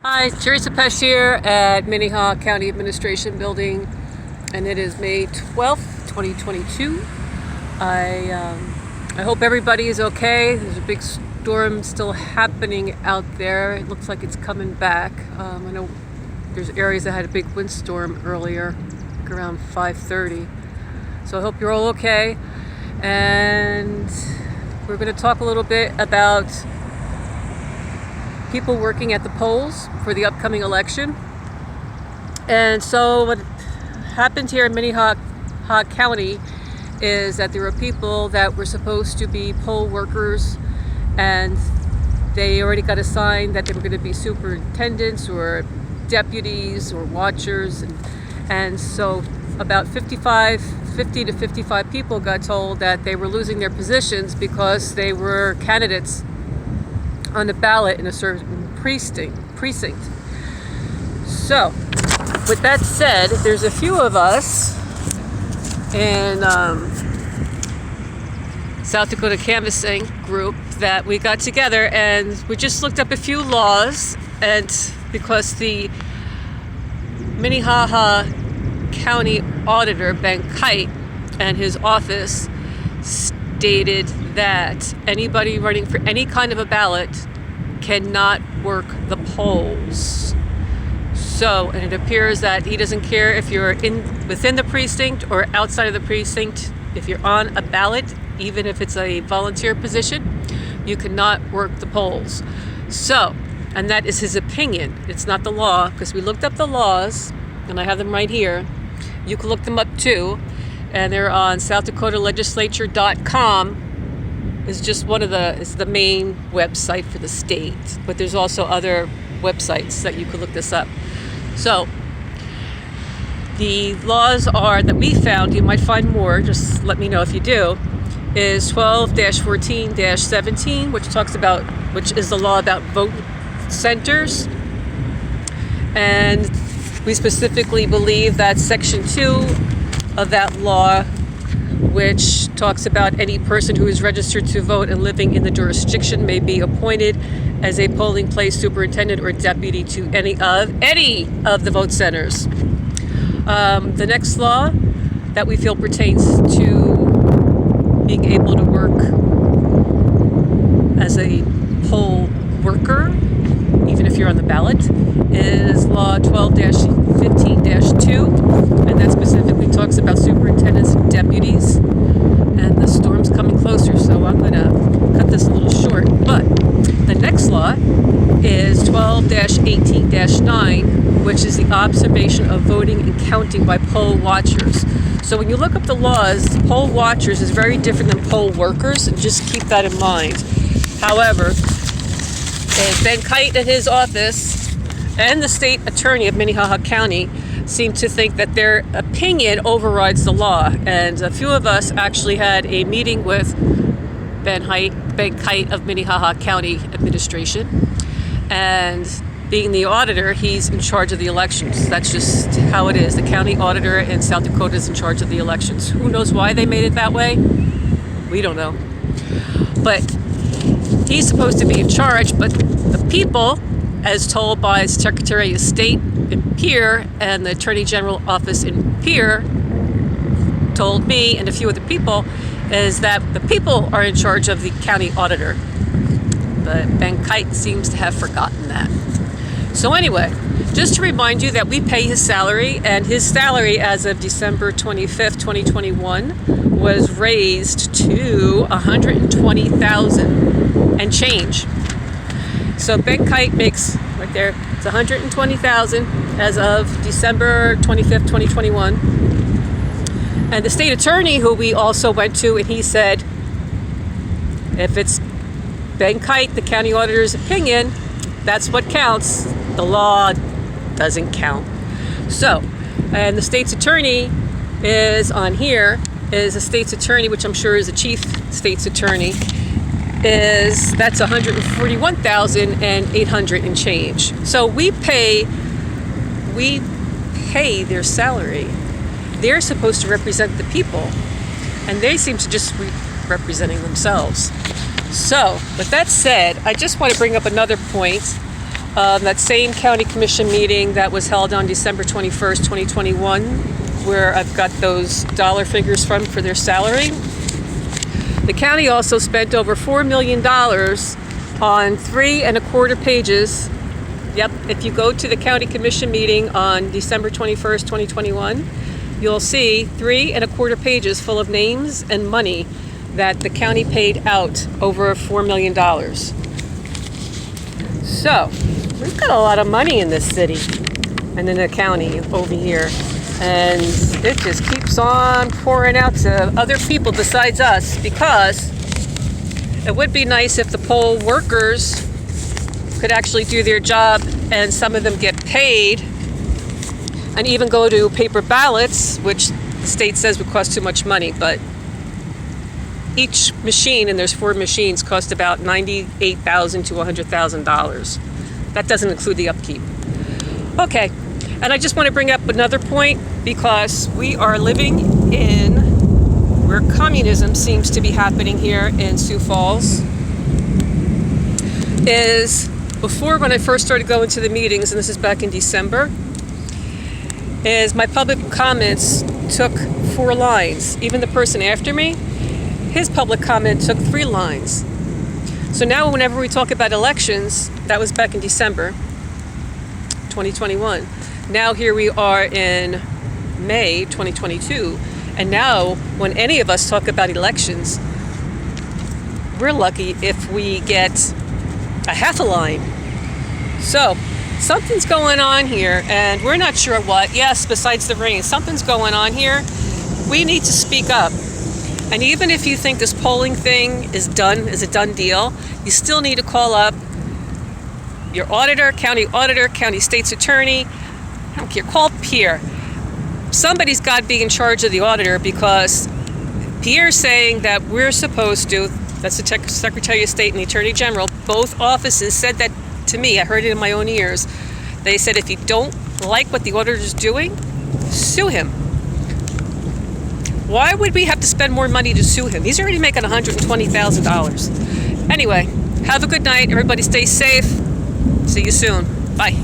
Hi, Teresa Pesh here at Minnehaha County Administration Building, and it is May 12th, 2022. I hope everybody is okay. There's a big storm still happening out there. It looks like it's coming back. I know there's areas that had a big windstorm earlier, like around 5:30. So I hope you're all okay. And we're going to talk a little bit about people working at the polls for the upcoming election. And so what happened here in Minnehaha County is that there were people that were supposed to be poll workers, and they already got assigned that they were going to be superintendents or deputies or watchers, and so about 50 to 55 people got told that they were losing their positions because they were candidates on the ballot in a certain precinct. So, with that said, there's a few of us in South Dakota canvassing group that we got together and we just looked up a few laws, and because the Minnehaha County Auditor Kyte and his office stated that anybody running for any kind of a ballot cannot work the polls. So, and it appears that he doesn't care if you're within the precinct or outside of the precinct. If you're on a ballot, even if it's a volunteer position, you cannot work the polls. So, and that is his opinion. It's not the law, because we looked up the laws, and I have them right here. You can look them up too, and they're on southdakotalegislature.com. It's just it's the main website for the state, but there's also other websites that you could look this up. So the laws are that we found, you might find more, just let me know if you do, is 12-14-17, which is the law about vote centers. And we specifically believe that Section 2 of that law, which talks about any person who is registered to vote and living in the jurisdiction may be appointed as a polling place superintendent or deputy to any of the vote centers. The next law that we feel pertains to being able to work as a poll worker, even if you're on the ballot, is Law 12-15-2, and that specifically talks about superintendents and deputies. And the storm's coming closer, so I'm going to cut this a little short. But the next law is 12-18-9, which is the observation of voting and counting by poll watchers. So when you look up the laws, poll watchers is very different than poll workers, and just keep that in mind. However, Ben Kyte and his office and the state attorney of Minnehaha County seem to think that their opinion overrides the law. And a few of us actually had a meeting with Ben Kyte of Minnehaha County Administration. And being the auditor, he's in charge of the elections. That's just how it is. The county auditor in South Dakota is in charge of the elections. Who knows why they made it that way? We don't know. But he's supposed to be in charge, but the people, as told by Secretary of State in Pierre and the Attorney General office in Pierre, told me and a few other people, is that the people are in charge of the county auditor. But Ben Kyte seems to have forgotten that. So anyway, just to remind you that we pay his salary, and his salary as of December 25th, 2021 was raised to $120,000 and change. So Ben Kyte makes, right there, it's $120,000 as of December 25th, 2021. And the state attorney, who we also went to, and he said, if it's Ben Kyte, the county auditor's opinion, that's what counts. The law doesn't count. So, and the state's attorney is on here, is a state's attorney, which I'm sure is a chief state's attorney, that's $141,800 and change. So we pay their salary. They're supposed to represent the people, and they seem to just be representing themselves. So, with that said, I just want to bring up another point that same county commission meeting that was held on December 21st, 2021, where I've got those dollar figures from for their salary. The county also spent over $4 million on 3 1/4 pages. Yep, if you go to the county commission meeting on December 21st, 2021, you'll see 3 1/4 pages full of names and money that the county paid out, over $4 million. So, we've got a lot of money in this city and in the county over here. And it just keeps on pouring out to other people besides us, because it would be nice if the poll workers could actually do their job and some of them get paid and even go to paper ballots, which the state says would cost too much money. But each machine, and there's 4 machines, cost about $98,000 to $100,000. That doesn't include the upkeep. Okay. And I just want to bring up another point, because we are living in where communism seems to be happening here in Sioux Falls. Is before, when I first started going to the meetings, and this is back in December, is my public comments took 4 lines. Even the person after me, his public comment took 3 lines. So now whenever we talk about elections, that was back in December 2021. Now here we are in May 2022, and now when any of us talk about elections, we're lucky if we get a half a line. So something's going on here, and we're not sure what. Yes, besides the rain, something's going on here. We need to speak up. And even if you think this polling thing is a done deal, you still need to call up your auditor, county state's attorney. I don't care, call Pierre. Somebody's got to be in charge of the auditor, because Pierre's saying that we're supposed to, that's the Secretary of State and the Attorney General, both offices said that to me. I heard it in my own ears. They said if you don't like what the auditor's doing, sue him. Why would we have to spend more money to sue him? He's already making $120,000. Anyway, have a good night. Everybody stay safe. See you soon. Bye.